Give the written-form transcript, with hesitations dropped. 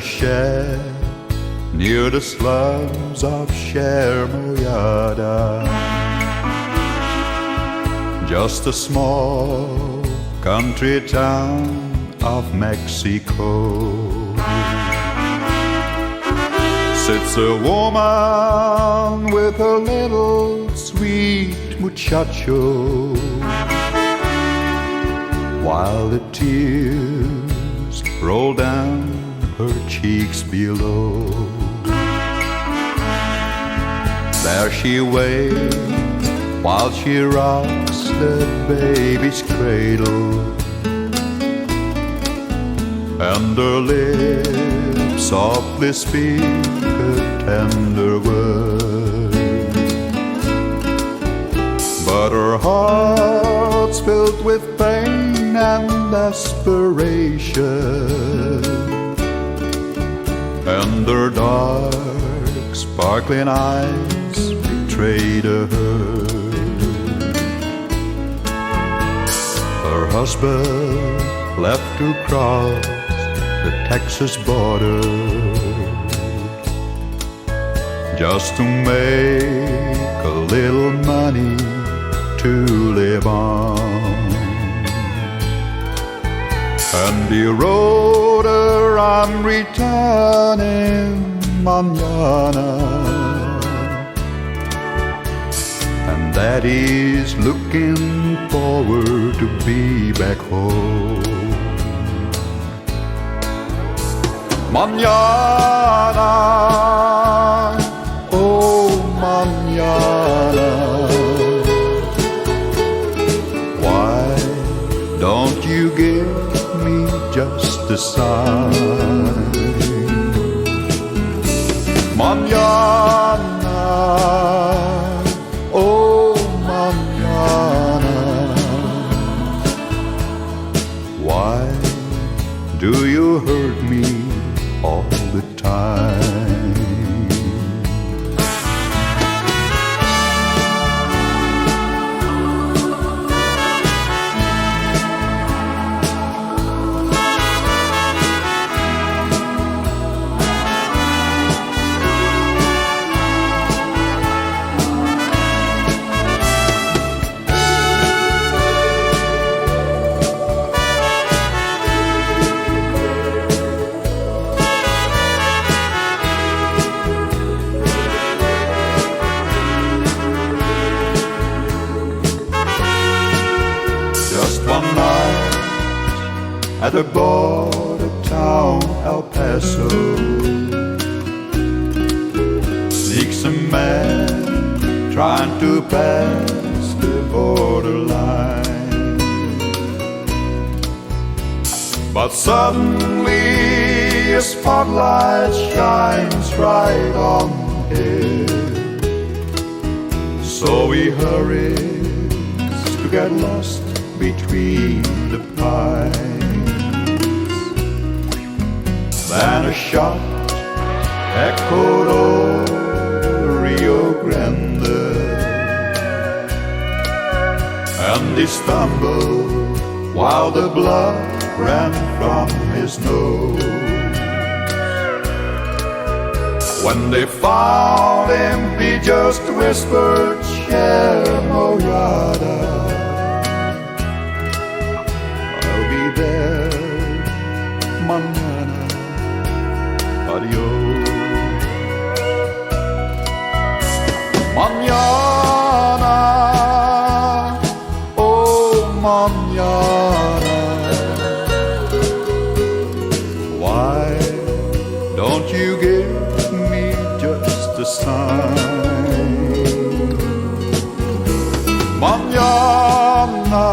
shed near the slums of Shermoyada. Just a small country town of Mexico. Sits a woman with a little sweet muchacho, while the tears roll down her cheeks below. There she waits while she rocks the baby's cradle, and her lips softly speak a tender word. But her heart's filled with pain and desperation, and her dark, sparkling eyes betrayed her. Her husband left to cross the Texas border just to make a little money to live on. And he wrote her, I'm returning manana, and that he's looking forward to be back home. Manana, oh manana, why don't you give me just a sign? Manana, oh manana, why do you hurt me all the time? At the border town El Paso, sneaks a man trying to pass the borderline. But suddenly a spotlight shines right on him, so he hurries to get lost between the pines. Then a shot echoed over Rio Grande, and he stumbled while the blood ran from his nose. When they found him, he just whispered, Shermoyada, I'll be there, Manana, adios. Manana, oh manana, why don't you give me just a sign? Manana,